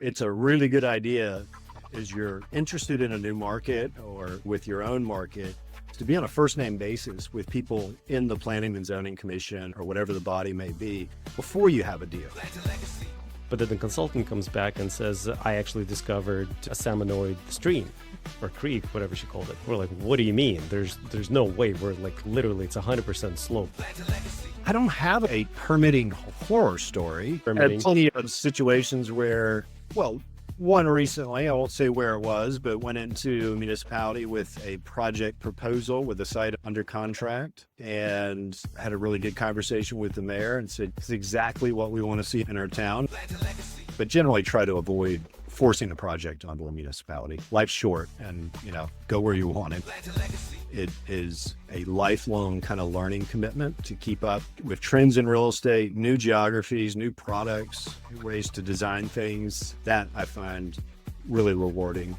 It's a really good idea as you're interested in a new market or with your own market to be on a first name basis with people in the Planning and Zoning Commission or whatever the body may be before you have a deal. But then the consultant comes back and says, I actually discovered a salmonoid stream or creek, whatever she called it. We're like, what do you mean? There's no way. We're like, literally, it's 100% slope. I don't have a permitting horror story. I have plenty of situations where, well, one recently, I won't say where it was, but went into a municipality with a project proposal with the site under contract and had a really good conversation with the mayor and said, it's exactly what we want to see in our town. But generally try to avoid forcing a project onto a municipality. Life's short and, go where you want it. It is a lifelong kind of learning commitment to keep up with trends in real estate, new geographies, new products, new ways to design things. That I find really rewarding.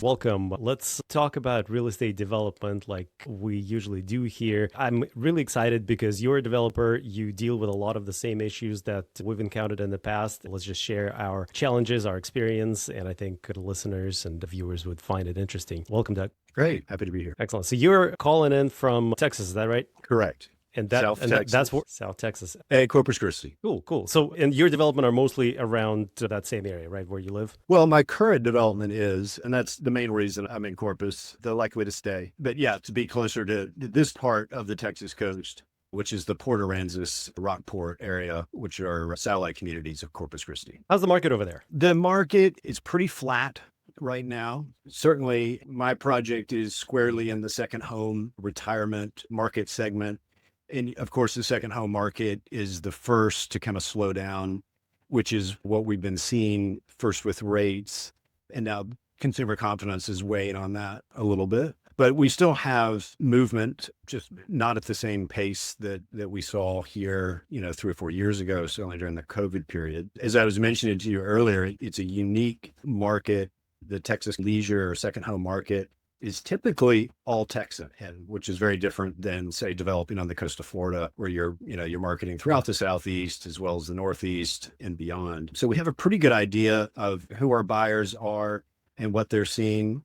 Welcome. Let's talk about real estate development like we usually do here. I'm really excited because you're a developer. You deal with a lot of the same issues that we've encountered in the past. Let's just share our challenges, our experience, and I think the listeners and the viewers would find it interesting. Welcome, Doug. Great. Happy to be here. Excellent. So you're calling in from Texas, is that right? Correct. That's where South Texas. Hey, Corpus Christi. Cool. So, and your development are mostly around that same area, right, where you live? Well, my current development is, and that's the main reason I'm in Corpus, the likely to stay. But yeah, to be closer to this part of the Texas coast, which is the Port Aransas, Rockport area, which are satellite communities of Corpus Christi. How's the market over there? The market is pretty flat right now. Certainly, my project is squarely in the second home retirement market segment. And of course, the second home market is the first to kind of slow down, which is what we've been seeing first with rates. And now consumer confidence is weighing on that a little bit. But we still have movement, just not at the same pace that we saw here, 3 or 4 years ago, certainly during the COVID period. As I was mentioning to you earlier, it's a unique market. The Texas leisure or second home market is typically all Texan, which is very different than, say, developing on the coast of Florida, where you're marketing throughout the Southeast as well as the Northeast and beyond. So we have a pretty good idea of who our buyers are and what they're seeing.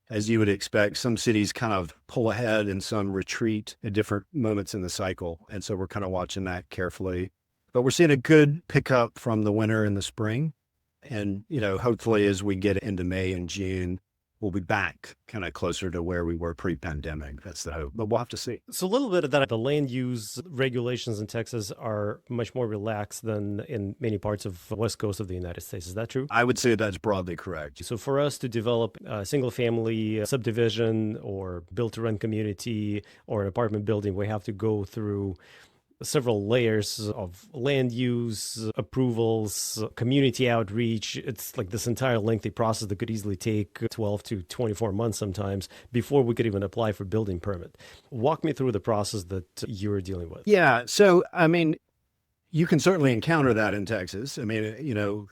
As you would expect, some cities kind of pull ahead and some retreat at different moments in the cycle. And so we're kind of watching that carefully. But we're seeing a good pickup from the winter and the spring. And, hopefully as we get into May and June, we'll be back kind of closer to where we were pre-pandemic. That's the hope, but we'll have to see. So a little bit of that, the land use regulations in Texas are much more relaxed than in many parts of the West Coast of the United States. Is that true? I would say that's broadly correct. So for us to develop a single family subdivision or build to rent community or an apartment building, we have to go through several layers of land use, approvals, community outreach. It's like this entire lengthy process that could easily take 12 to 24 months sometimes before we could even apply for building permit. Walk me through the process that you're dealing with. Yeah. So, you can certainly encounter that in Texas.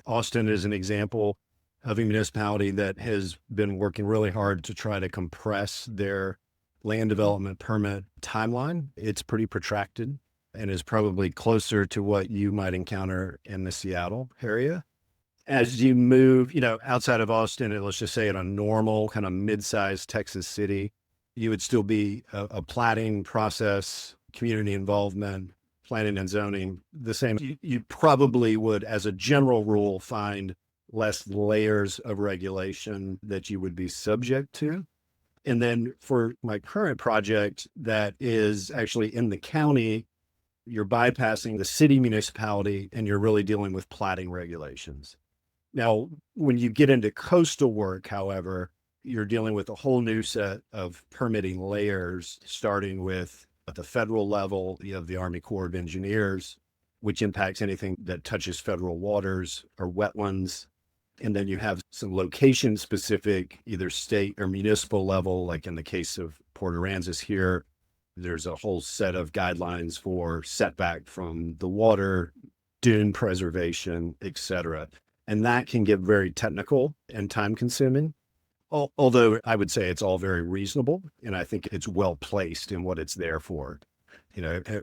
Austin is an example of a municipality that has been working really hard to try to compress their land development permit timeline. It's pretty protracted and is probably closer to what you might encounter in the Seattle area. As you move, outside of Austin, and let's just say in a normal kind of mid-sized Texas city, you would still be a platting process, community involvement, planning and zoning, the same. You probably would, as a general rule, find less layers of regulation that you would be subject to. And then for my current project that is actually in the county, you're bypassing the city municipality and you're really dealing with platting regulations. Now, when you get into coastal work, however, you're dealing with a whole new set of permitting layers, starting with at the federal level, you have the Army Corps of Engineers, which impacts anything that touches federal waters or wetlands. And then you have some location specific, either state or municipal level, like in the case of Port Aransas here, there's a whole set of guidelines for setback from the water, dune preservation, et cetera. And that can get very technical and time consuming. Although I would say it's all very reasonable, and I think it's well placed in what it's there for.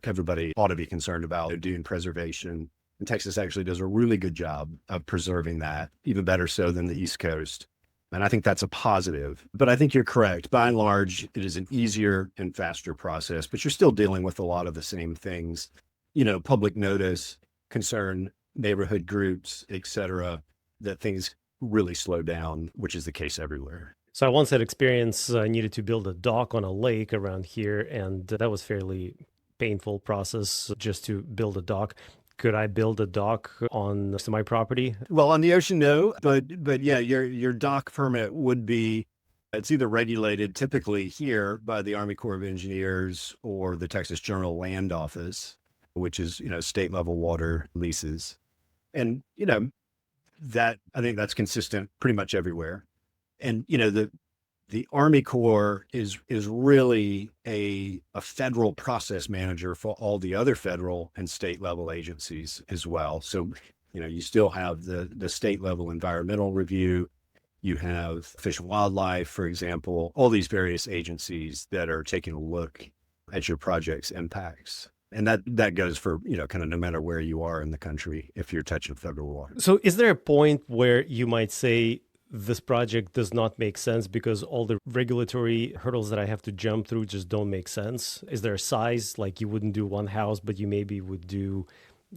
Everybody ought to be concerned about dune preservation. And Texas actually does a really good job of preserving that, even better so than the East Coast. And I think that's a positive. But I think you're correct. By and large, it is an easier and faster process, but you're still dealing with a lot of the same things. Public notice, concern, neighborhood groups, et cetera, that things really slow down, which is the case everywhere. So I once had experience, I needed to build a dock on a lake around here, and that was fairly painful process just to build a dock. Could I build a dock on my property? Well, on the ocean, no, but yeah, your dock permit would be, it's either regulated typically here by the Army Corps of Engineers or the Texas General Land Office, which is, state level water leases. And, that I think that's consistent pretty much everywhere. And, the Army Corps is really a federal process manager for all the other federal and state level agencies as well. So, you still have the state level environmental review. You have Fish and Wildlife, for example, all these various agencies that are taking a look at your project's impacts. And that goes for, kind of no matter where you are in the country, if you're touching federal water. So is there a point where you might say, this project does not make sense because all the regulatory hurdles that I have to jump through just don't make sense? Is there a size, like you wouldn't do one house, but you maybe would do,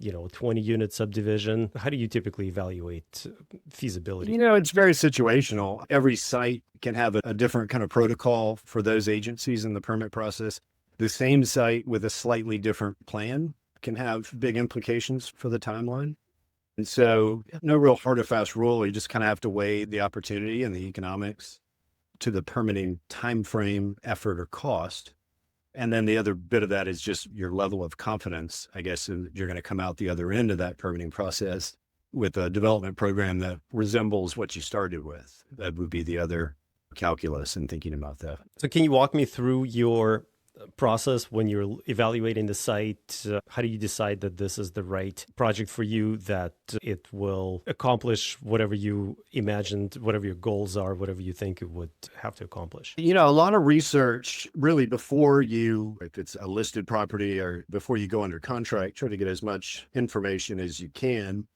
20 unit subdivision? How do you typically evaluate feasibility? It's very situational. Every site can have a different kind of protocol for those agencies in the permit process. The same site with a slightly different plan can have big implications for the timeline. And so no real hard or fast rule. You just kind of have to weigh the opportunity and the economics to the permitting time frame, effort, or cost. And then the other bit of that is just your level of confidence, I guess, that you're going to come out the other end of that permitting process with a development program that resembles what you started with. That would be the other calculus in thinking about that. So can you walk me through your process when you're evaluating the site? How do you decide that this is the right project for you, that it will accomplish whatever you imagined, whatever your goals are, whatever you think it would have to accomplish? A lot of research really before if it's a listed property or before you go under contract, try to get as much information as you can.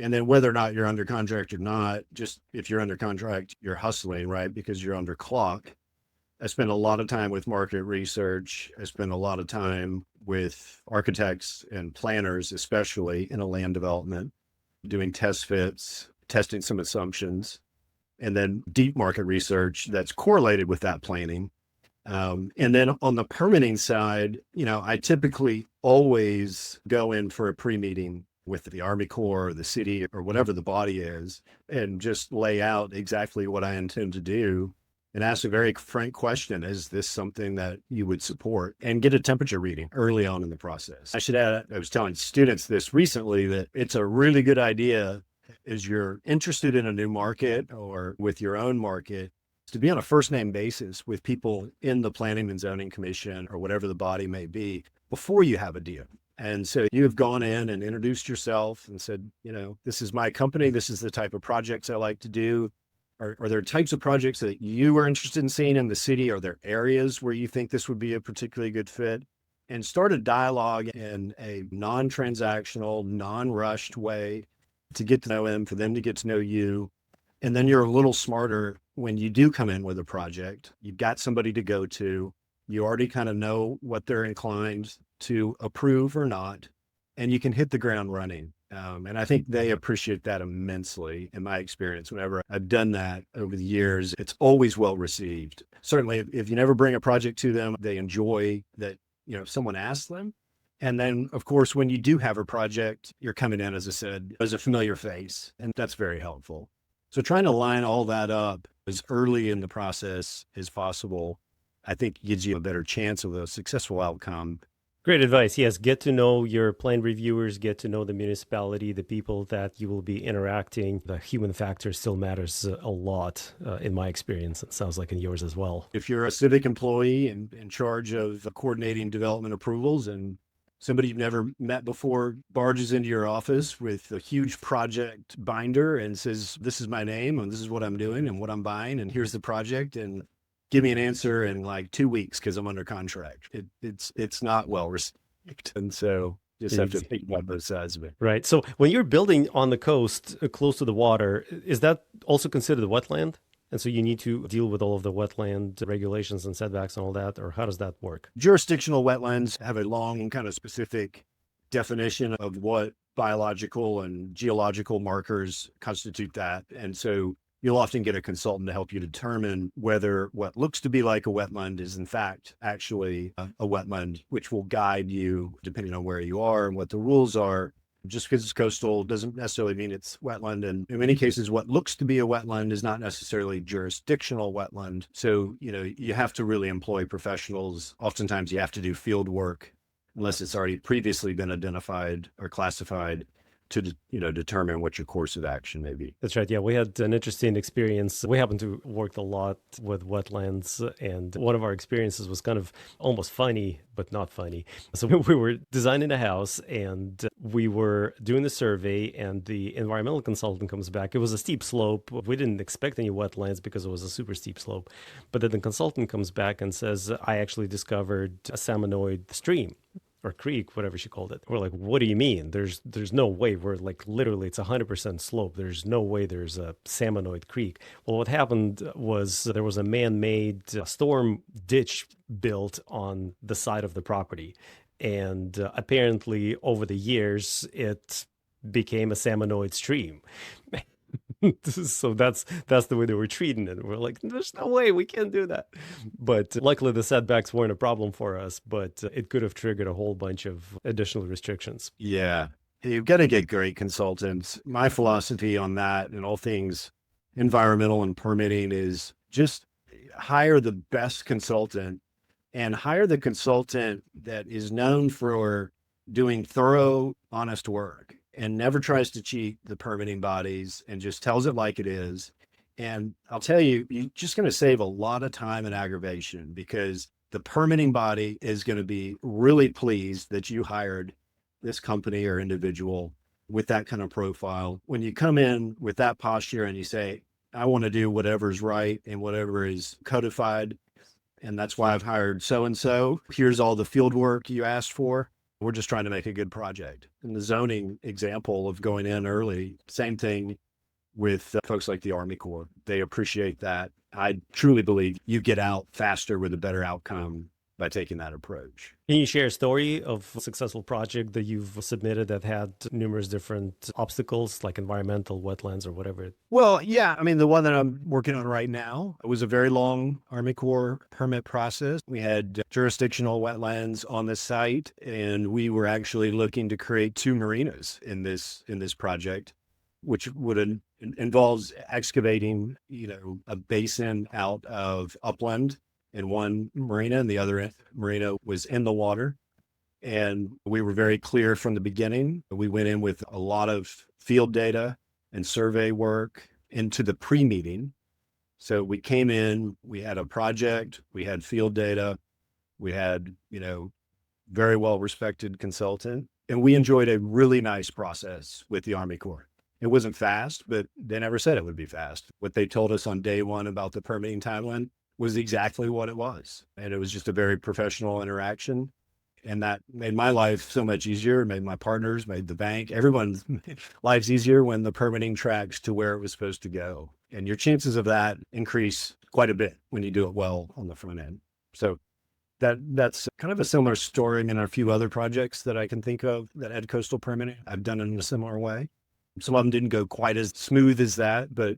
And then whether or not you're under contract or not, just if you're under contract, you're hustling, right? Because you're under clock. I spend a lot of time with market research. I spend a lot of time with architects and planners, especially in a land development, doing test fits, testing some assumptions, and then deep market research that's correlated with that planning. And then on the permitting side, I typically always go in for a pre-meeting with the Army Corps or the city or whatever the body is, and just lay out exactly what I intend to do and ask a very frank question. Is this something that you would support? And get a temperature reading early on in the process. I should add, I was telling students this recently, that it's a really good idea as you're interested in a new market or with your own market to be on a first name basis with people in the Planning and Zoning Commission or whatever the body may be before you have a deal. And so you've gone in and introduced yourself and said, this is my company. This is the type of projects I like to do. Are there types of projects that you are interested in seeing in the city? Are there areas where you think this would be a particularly good fit? And start a dialogue in a non-transactional, non-rushed way to get to know them, for them to get to know you. And then you're a little smarter when you do come in with a project. You've got somebody to go to. You already kind of know what they're inclined to approve or not, and you can hit the ground running. And I think they appreciate that immensely. In my experience, whenever I've done that over the years, it's always well received. Certainly, if you never bring a project to them, they enjoy that, someone asks them. And then, of course, when you do have a project, you're coming in, as I said, as a familiar face, and that's very helpful. So trying to line all that up as early in the process as possible, I think gives you a better chance of a successful outcome. Great advice. Yes, get to know your plan reviewers, get to know the municipality, the people that you will be interacting. The human factor still matters a lot in my experience. It sounds like in yours as well. If you're a civic employee and in charge of coordinating development approvals and somebody you've never met before barges into your office with a huge project binder and says, "This is my name and this is what I'm doing and what I'm buying and here's the project and give me an answer in like 2 weeks because I'm under contract." It's not well received, and so just have to think about both sides of it. Right. So when you're building on the coast, close to the water, is that also considered a wetland? And so you need to deal with all of the wetland regulations and setbacks and all that, or how does that work? Jurisdictional wetlands have a long kind of specific definition of what biological and geological markers constitute that. And so you'll often get a consultant to help you determine whether what looks to be like a wetland is in fact actually a wetland, which will guide you depending on where you are and what the rules are. Just because it's coastal doesn't necessarily mean it's wetland. And in many cases, what looks to be a wetland is not necessarily jurisdictional wetland. So, you have to really employ professionals. Oftentimes you have to do field work unless it's already previously been identified or classified to, determine what your course of action may be. That's right. Yeah, we had an interesting experience. We happened to work a lot with wetlands, and one of our experiences was kind of almost funny, but not funny. So we were designing a house, and we were doing the survey, and the environmental consultant comes back. It was a steep slope. We didn't expect any wetlands because it was a super steep slope. But then the consultant comes back and says, "I actually discovered a salmonoid stream." Or creek, whatever she called it. We're like, "What do you mean? There's no way." We're like, literally, it's 100% slope. There's no way there's a salmonoid creek. Well, what happened was there was a man-made storm ditch built on the side of the property. And apparently, over the years, it became a salmonoid stream. So that's the way they were treating it. We're like, "There's no way, we can't do that." But luckily the setbacks weren't a problem for us, but it could have triggered a whole bunch of additional restrictions. Yeah. You've got to get great consultants. My philosophy on that and all things environmental and permitting is just hire the best consultant and hire the consultant that is known for doing thorough, honest work and never tries to cheat the permitting bodies and just tells it like it is. And I'll tell you, you're just going to save a lot of time and aggravation because the permitting body is going to be really pleased that you hired this company or individual with that kind of profile. When you come in with that posture and you say, "I want to do whatever's right and whatever is codified, and that's why I've hired so-and-so. Here's all the field work you asked for. We're just trying to make a good project." And the zoning example of going in early, same thing with folks like the Army Corps. They appreciate that. I truly believe you get out faster with a better outcome by taking that approach. Can you share a story of a successful project that you've submitted that had numerous different obstacles, like environmental, wetlands, or whatever? Well, yeah. I mean, the one that I'm working on right now, it was a very long Army Corps permit process. We had jurisdictional wetlands on the site, and we were actually looking to create 2 marinas in this project, which would involves excavating, a basin out of upland in one marina, and the other marina was in the water. And we were very clear from the beginning. We went in with a lot of field data and survey work into the pre-meeting. So we came in, we had a project, we had field data, we had, very well-respected consultant, and we enjoyed a really nice process with the Army Corps. It wasn't fast, but they never said it would be fast. What they told us on day one about the permitting timeline was exactly what it was. And it was just a very professional interaction. And that made my life so much easier, made my partners, made the bank, everyone's life's easier when the permitting tracks to where it was supposed to go. And your chances of that increase quite a bit when you do it well on the front end. So that's kind of a similar story in a few other projects that I can think of that had coastal permitting. I've done it in a similar way. Some of them didn't go quite as smooth as that, but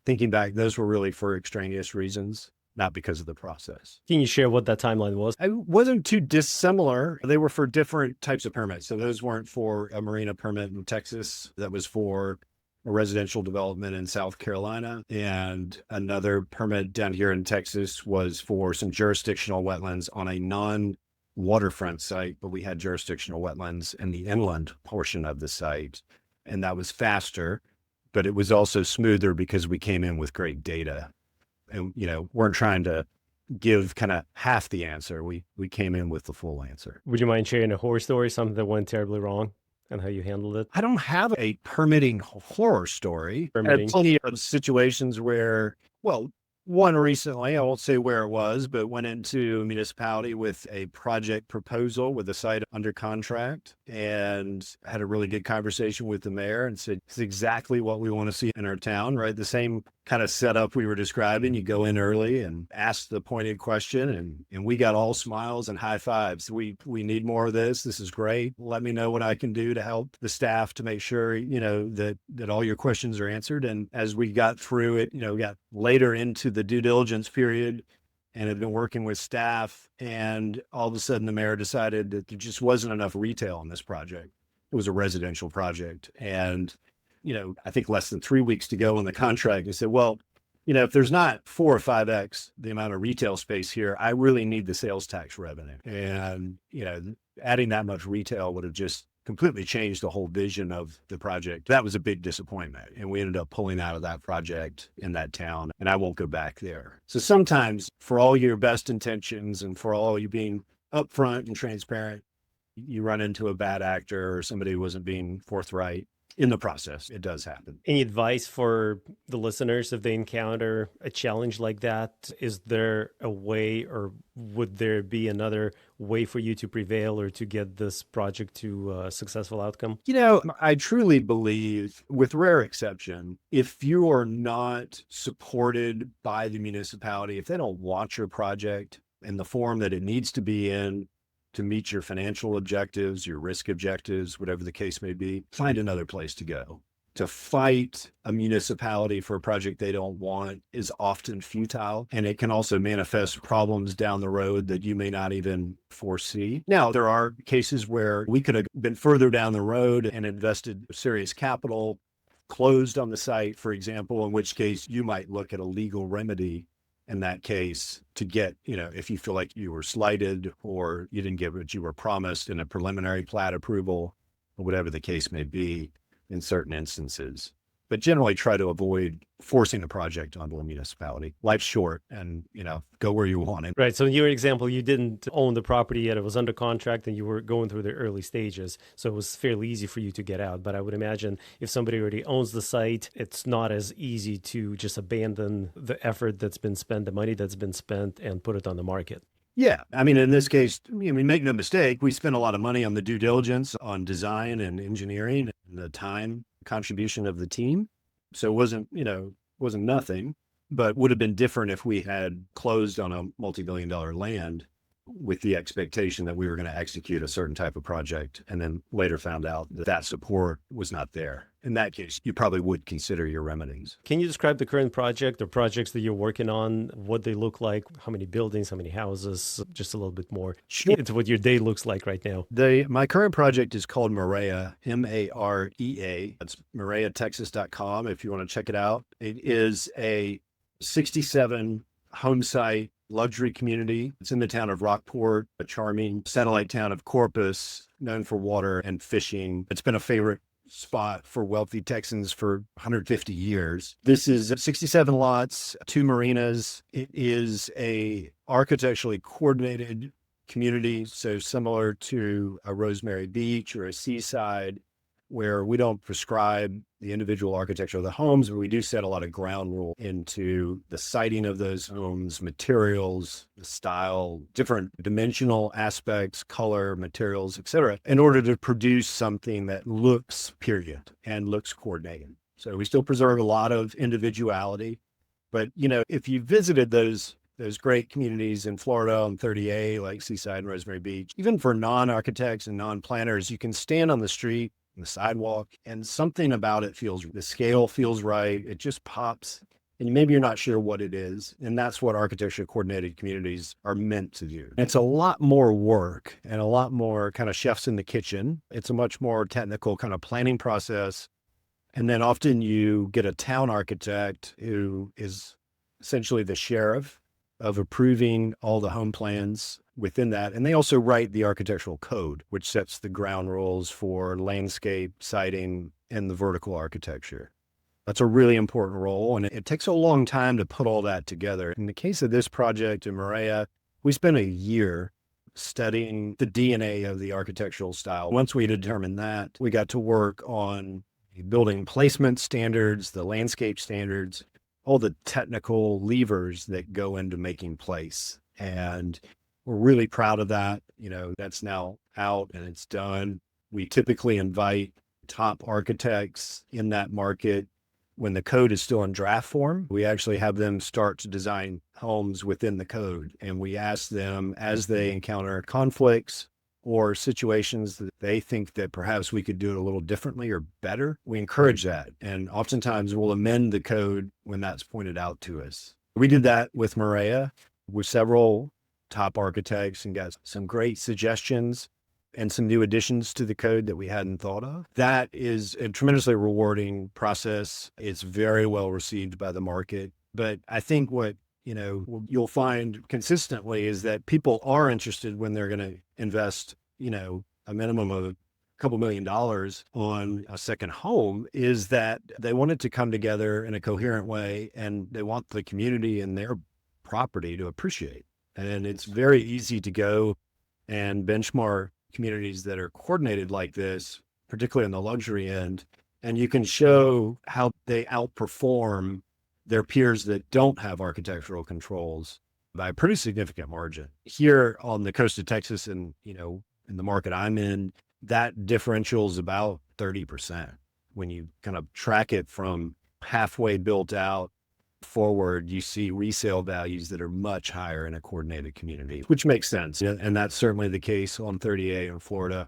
thinking back, those were really for extraneous reasons, not because of the process. Can you share what that timeline was? It wasn't too dissimilar. They were for different types of permits. So those weren't for a marina permit in Texas. That was for a residential development in South Carolina. And another permit down here in Texas was for some jurisdictional wetlands on a non-waterfront site, but we had jurisdictional wetlands in the inland portion of the site. And that was faster, but it was also smoother because we came in with great data and, weren't trying to give kind of half the answer. We came in with the full answer. Would you mind sharing a horror story, something that went terribly wrong, and how you handled it? I don't have a permitting horror story. I had Permitting. plenty of situations where, well, one recently, I won't say where it was, but went into a municipality with a project proposal with the site under contract and had a really good conversation with the mayor and said, it's exactly what we want to see in our town, right? The same kind of setup we were describing. You go in early and ask the pointed question, and we got all smiles and high fives. We need more of this. This is great. Let me know what I can do to help the staff to make sure, that all your questions are answered. And as we got through it, got later into the due diligence period and had been working with staff, and all of a sudden the mayor decided that there just wasn't enough retail on this project. It was a residential project. And I think less than 3 weeks to go in the contract, he said, well, if there's not 4 or 5x the amount of retail space here, I really need the sales tax revenue. And, adding that much retail would have just completely changed the whole vision of the project. That was a big disappointment. And we ended up pulling out of that project in that town, and I won't go back there. So sometimes, for all your best intentions and for all you being upfront and transparent, you run into a bad actor or somebody who wasn't being forthright. In the process, it does happen. Any advice for the listeners if they encounter a challenge like that? Is there a way, or would there be another way for you to prevail or to get this project to a successful outcome? I truly believe, with rare exception, if you are not supported by the municipality, if they don't want your project in the form that it needs to be in, to meet your financial objectives, your risk objectives, whatever the case may be, find another place to go. To fight a municipality for a project they don't want is often futile, and it can also manifest problems down the road that you may not even foresee. Now, there are cases where we could have been further down the road and invested serious capital, closed on the site, for example, in which case you might look at a legal remedy in that case to get, if you feel like you were slighted or you didn't get what you were promised in a preliminary plat approval, or whatever the case may be in certain instances. But generally try to avoid forcing a project onto a municipality. Life's short, and, go where you want it. Right. So in your example, you didn't own the property yet. It was under contract and you were going through the early stages. So it was fairly easy for you to get out. But I would imagine if somebody already owns the site, it's not as easy to just abandon the effort that's been spent, the money that's been spent, and put it on the market. Yeah. In this case, make no mistake, we spent a lot of money on the due diligence, on design and engineering, and the time contribution of the team. So it wasn't nothing, but would have been different if we had closed on a multi-billion-dollar land with the expectation that we were going to execute a certain type of project, and then later found out that support was not there. In that case, you probably would consider your remedies. Can you describe the current project or projects that you're working on, what they look like, how many buildings, how many houses, just a little bit more? Sure. It's what your day looks like right now. My current project is called Marre, Marea. It's mareatexas.com if you want to check it out. It is a 67 home site luxury community. It's in the town of Rockport, a charming satellite town of Corpus, known for water and fishing. It's been a favorite spot for wealthy Texans for 150 years. This is 67 lots, 2 marinas. It is a architecturally coordinated community, so similar to a Rosemary Beach or a Seaside, where we don't prescribe the individual architecture of the homes, but we do set a lot of ground rule into the siting of those homes, materials, the style, different dimensional aspects, color, materials, etc., in order to produce something that looks period and looks coordinated. So we still preserve a lot of individuality, but if you visited those great communities in Florida on 30A, like Seaside and Rosemary Beach, even for non-architects and non-planners, you can stand on the street, the sidewalk, and something about it the scale feels right. It just pops, and maybe you're not sure what it is. And that's what architecture coordinated communities are meant to do. It's a lot more work and a lot more kind of chefs in the kitchen. It's a much more technical kind of planning process. And then often you get a town architect who is essentially the sheriff of approving all the home plans within that. And they also write the architectural code, which sets the ground rules for landscape, siding, and the vertical architecture. That's a really important role, and it takes a long time to put all that together. In the case of this project in Marre, we spent a year studying the DNA of the architectural style. Once we determined that, we got to work on building placement standards, the landscape standards, all the technical levers that go into making place. And we're really proud of that. That's now out and it's done. We typically invite top architects in that market when the code is still in draft form. We actually have them start to design homes within the code. And we ask them, as they encounter conflicts or situations that they think that perhaps we could do it a little differently or better, we encourage that. And oftentimes we'll amend the code when that's pointed out to us. We did that with Marre with several top architects and got some great suggestions and some new additions to the code that we hadn't thought of. That is a tremendously rewarding process. It's very well received by the market. But I think what you'll find consistently is that people are interested when they're going to invest, a minimum of a couple $1 million on a second home, is that they want it to come together in a coherent way and they want the community and their property to appreciate. And it's very easy to go and benchmark communities that are coordinated like this, particularly on the luxury end, and you can show how they outperform their peers that don't have architectural controls by a pretty significant margin. Here on the coast of Texas and, in the market I'm in, that differential is about 30%. When you kind of track it from halfway built out forward, you see resale values that are much higher in a coordinated community, which makes sense. And that's certainly the case on 30A in Florida.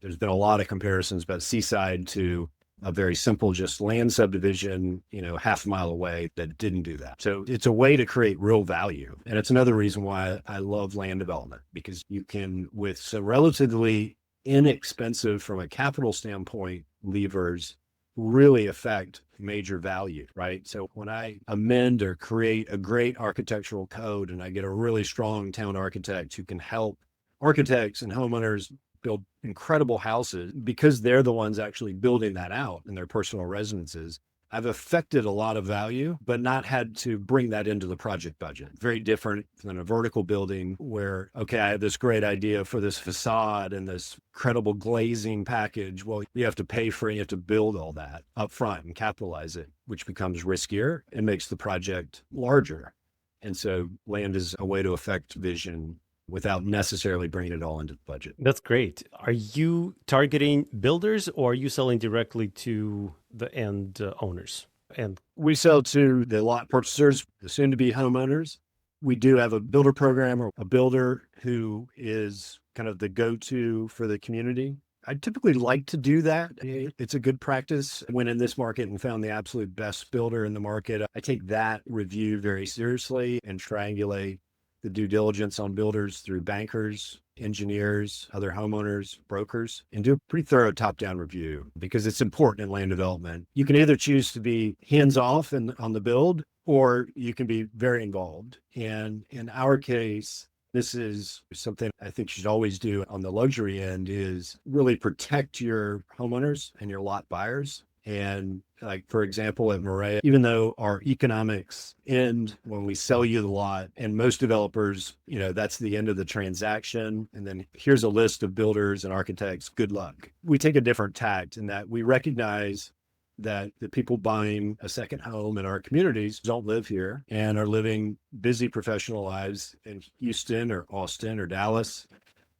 There's been a lot of comparisons about Seaside to a very simple, just land subdivision, half a mile away that didn't do that. So it's a way to create real value. And it's another reason why I love land development, because you can, with some relatively inexpensive from a capital standpoint levers, really affect major value, right? So when I amend or create a great architectural code and I get a really strong town architect who can help architects and homeowners build incredible houses because they're the ones actually building that out in their personal residences, I've affected a lot of value, but not had to bring that into the project budget. Very different than a vertical building where, okay, I have this great idea for this facade and this credible glazing package. Well, you have to pay for it. You have to build all that up front and capitalize it, which becomes riskier and makes the project larger. And so land is a way to affect vision without necessarily bringing it all into the budget. That's great. Are you targeting builders or are you selling directly to the end owners? And we sell to the lot purchasers, the soon-to-be homeowners. We do have a builder program or a builder who is kind of the go-to for the community. I typically like to do that. It's a good practice. I went in this market and found the absolute best builder in the market. I take that review very seriously and triangulate the due diligence on builders through bankers, engineers, other homeowners, brokers, and do a pretty thorough top-down review because it's important in land development. You can either choose to be hands-off on the build, or you can be very involved. And in our case, this is something I think you should always do on the luxury end, is really protect your homeowners and your lot buyers. And like, for example, at Marre, even though our economics end when we sell you the lot, and most developers, that's the end of the transaction. And then here's a list of builders and architects, good luck. We take a different tact in that we recognize that the people buying a second home in our communities don't live here and are living busy professional lives in Houston or Austin or Dallas.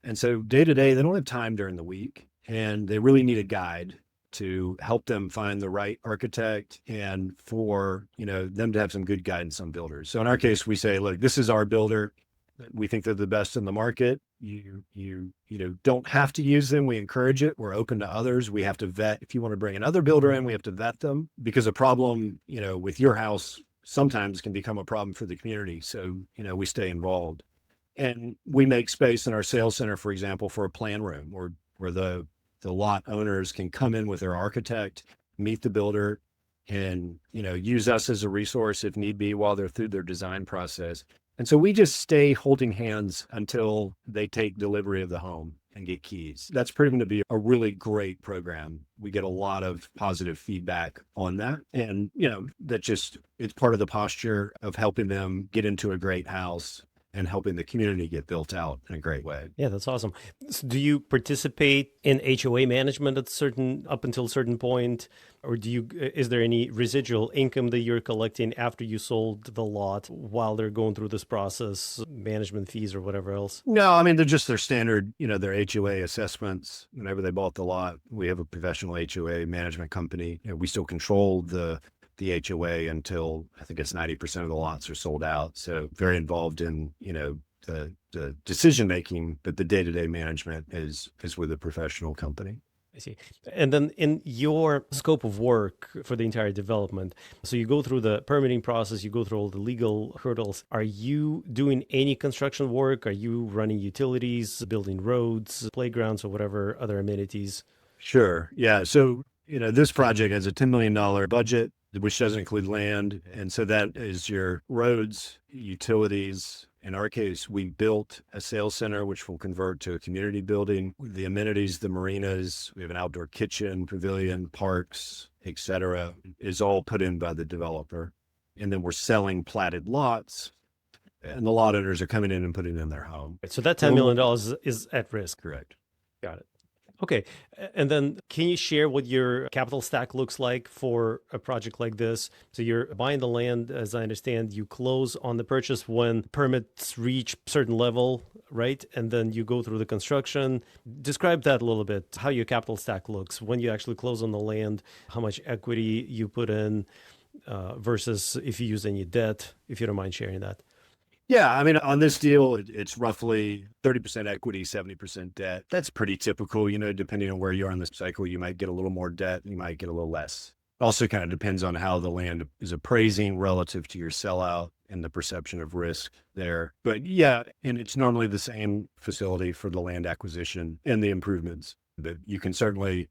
And so day to day, they don't have time during the week, and they really need a guide to help them find the right architect and for, them to have some good guidance on builders. So in our case, we say, look, this is our builder. We think they're the best in the market. You don't have to use them. We encourage it. We're open to others. We have to vet. If you want to bring another builder in, we have to vet them, because a problem, with your house sometimes can become a problem for the community. So, we stay involved. And we make space in our sales center, for example, for a plan room where the lot owners can come in with their architect, meet the builder, and, use us as a resource if need be while they're through their design process. And so we just stay holding hands until they take delivery of the home. and get keys. That's proven to be a really great program. We get a lot of positive feedback on that. And, it's part of the posture of helping them get into a great house and helping the community get built out in a great way. Yeah, that's awesome. So do you participate in HOA management up until a certain point, or is there any residual income that you're collecting after you sold the lot while they're going through this process, management fees or whatever else? No, I mean, they're just their standard, their HOA assessments. Whenever they bought the lot, we have a professional HOA management company. We still control the HOA until I think it's 90% of the lots are sold out. So very involved in, the decision making, but the day-to-day management is with a professional company. I see. And then in your scope of work for the entire development, so you go through the permitting process, you go through all the legal hurdles. Are you doing any construction work? Are you running utilities, building roads, playgrounds, or whatever other amenities? Sure. Yeah. So, this project has a $10 million budget, which doesn't include land. And so that is your roads, utilities. In our case, we built a sales center, which will convert to a community building. The amenities, the marinas, we have an outdoor kitchen, pavilion, parks, et cetera, is all put in by the developer. And then we're selling platted lots, and the lot owners are coming in and putting in their home. So that $10 million is at risk. Correct. Got it. Okay. And then can you share what your capital stack looks like for a project like this? So you're buying the land, as I understand, you close on the purchase when permits reach certain level, right? And then you go through the construction. Describe that a little bit, how your capital stack looks when you actually close on the land, how much equity you put in versus if you use any debt, if you don't mind sharing that. Yeah, I mean, on this deal, it's roughly 30% equity, 70% debt. That's pretty typical, depending on where you are in the cycle. You might get a little more debt, you might get a little less. Also kind of depends on how the land is appraising relative to your sellout and the perception of risk there. But yeah, and it's normally the same facility for the land acquisition and the improvements. But you can certainly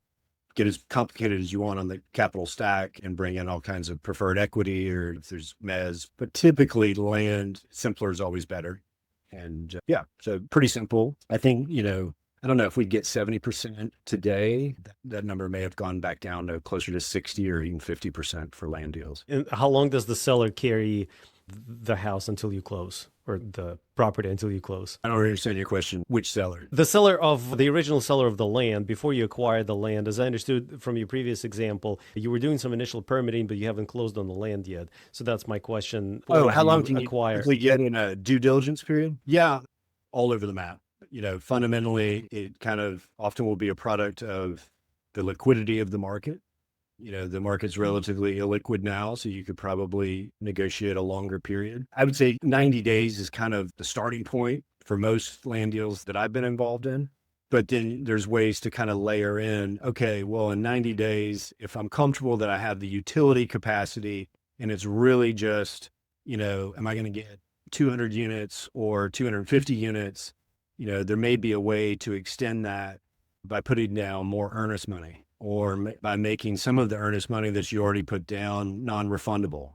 get as complicated as you want on the capital stack and bring in all kinds of preferred equity or if there's mezz, but typically land simpler is always better. And so pretty simple. I think, I don't know if we get 70% today, that number may have gone back down to closer to 60 or even 50% for land deals. And how long does the seller carry the house until you close, or the property until you close? I don't understand your question. Which seller? The seller of the original seller of the land before you acquired the land. As I understood from your previous example, you were doing some initial permitting, but you haven't closed on the land yet. So that's my question. How long can you typically get in a due diligence period? Yeah, all over the map. Fundamentally, it kind of often will be a product of the liquidity of the market. The market's relatively illiquid now, so you could probably negotiate a longer period. I would say 90 days is kind of the starting point for most land deals that I've been involved in. But then there's ways to kind of layer in, okay, well, in 90 days, if I'm comfortable that I have the utility capacity and it's really just, am I going to get 200 units or 250 units? There may be a way to extend that by putting down more earnest money, or by making some of the earnest money that you already put down non-refundable.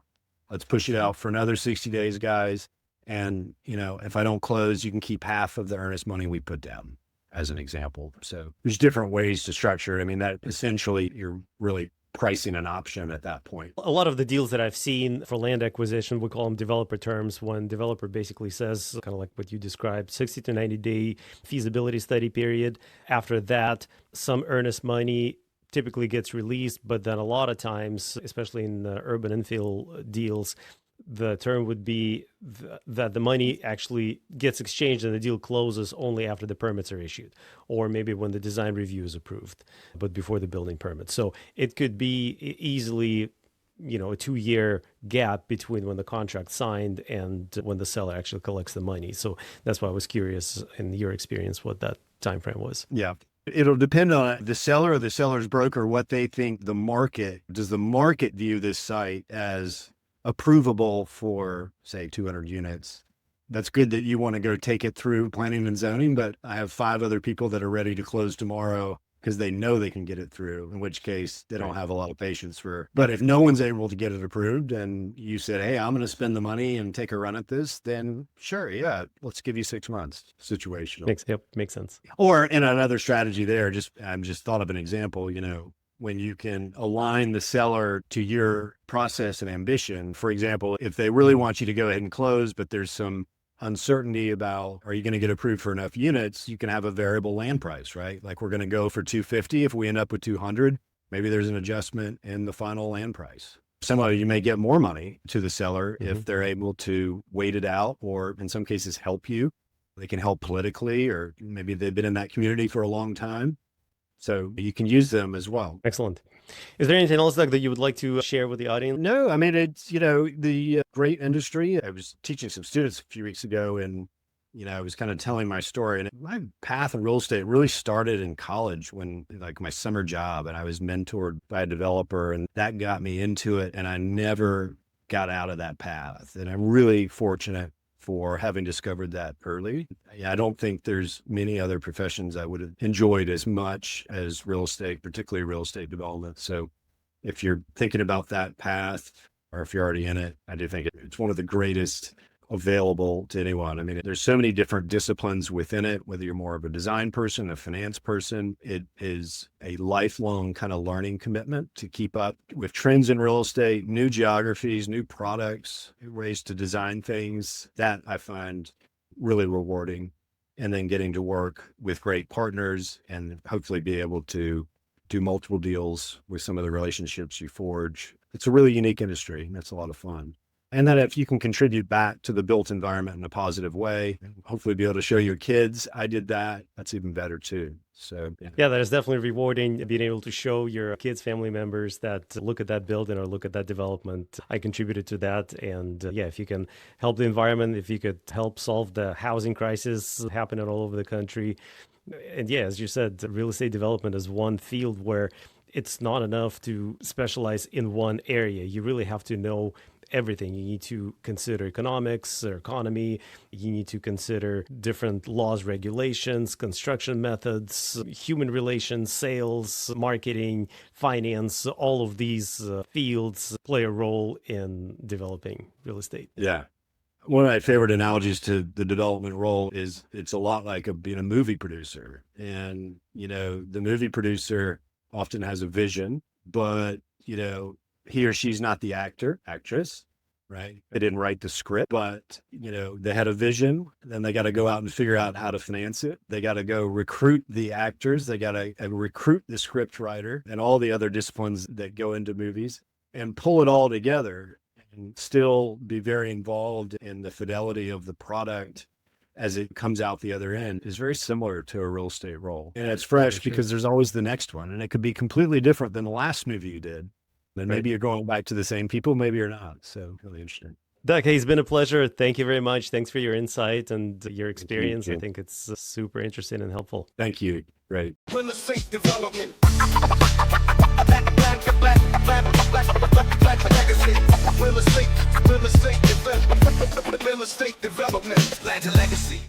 Let's push it out for another 60 days, guys. And, if I don't close, you can keep half of the earnest money we put down, as an example. So there's different ways to structure. I mean, that essentially you're really pricing an option at that point. A lot of the deals that I've seen for land acquisition, we call them developer terms, when developer basically says, kind of like what you described, 60 to 90 day feasibility study period. After that, some earnest money typically gets released, but then a lot of times, especially in urban infill deals, the term would be that the money actually gets exchanged and the deal closes only after the permits are issued, or maybe when the design review is approved, but before the building permit. So it could be easily, a 2-year gap between when the contract's signed and when the seller actually collects the money. So that's why I was curious in your experience what that time frame was. Yeah. It'll depend on the seller or the seller's broker, what they think does the market view this site as approvable for, say, 200 units. That's good that you want to go take it through planning and zoning, but I have 5 other people that are ready to close tomorrow because they know they can get it through, in which case they don't have a lot of patience for. But if no one's able to get it approved and you said, hey, I'm going to spend the money and take a run at this, then sure, yeah, let's give you 6 months. Situational. Makes sense. Or in another strategy there, I'm just thought of an example, when you can align the seller to your process and ambition. For example, if they really want you to go ahead and close, but there's some uncertainty about, are you going to get approved for enough units? You can have a variable land price, right? Like we're going to go for 250. If we end up with 200, maybe there's an adjustment in the final land price. Similarly, you may get more money to the seller if they're able to wait it out, or in some cases help you. They can help politically, or maybe they've been in that community for a long time. So you can use them as well. Excellent. Is there anything else, Doug, that you would like to share with the audience? No, I mean, it's, the great industry. I was teaching some students a few weeks ago, and, I was kind of telling my story, and my path in real estate really started in college when, like, my summer job, and I was mentored by a developer, and that got me into it. And I never got out of that path. And I'm really fortunate for having discovered that early. I don't think there's many other professions I would have enjoyed as much as real estate, particularly real estate development. So if you're thinking about that path, or if you're already in it, I do think it's one of the greatest available to anyone. I mean, there's so many different disciplines within it, whether you're more of a design person, a finance person. It is a lifelong kind of learning commitment to keep up with trends in real estate, new geographies, new products, ways to design things. That I find really rewarding. And then getting to work with great partners and hopefully be able to do multiple deals with some of the relationships you forge. It's a really unique industry, and that's a lot of fun. And that if you can contribute back to the built environment in a positive way, and hopefully be able to show your kids, I did that, that's even better too. So, yeah, that is definitely rewarding, being able to show your kids, family members that look at that building or look at that development. I contributed to that. And if you can help the environment, if you could help solve the housing crisis happening all over the country. And as you said, real estate development is one field where it's not enough to specialize in one area. You really have to know everything. You need to consider economics or economy. You need to consider different laws, regulations, construction methods, human relations, sales, marketing, finance. All of these fields play a role in developing real estate. Yeah. One of my favorite analogies to the development role is it's a lot like being a movie producer. And, the movie producer often has a vision, but, he or she's not the actress, right? They didn't write the script, but, they had a vision. Then they got to go out and figure out how to finance it. They got to go recruit the actors. They got to recruit the script writer and all the other disciplines that go into movies and pull it all together and still be very involved in the fidelity of the product as it comes out the other end is very similar to a real estate role. And it's fresh because there's always the next one, and it could be completely different than the last movie you did. Then maybe you're going back to the same people, maybe you're not. So really interesting. Doug, hey, it's been a pleasure. Thank you very much. Thanks for your insight and your experience. I think it's super interesting and helpful. Thank you. Great. Real estate development. Real estate development. Land to legacy.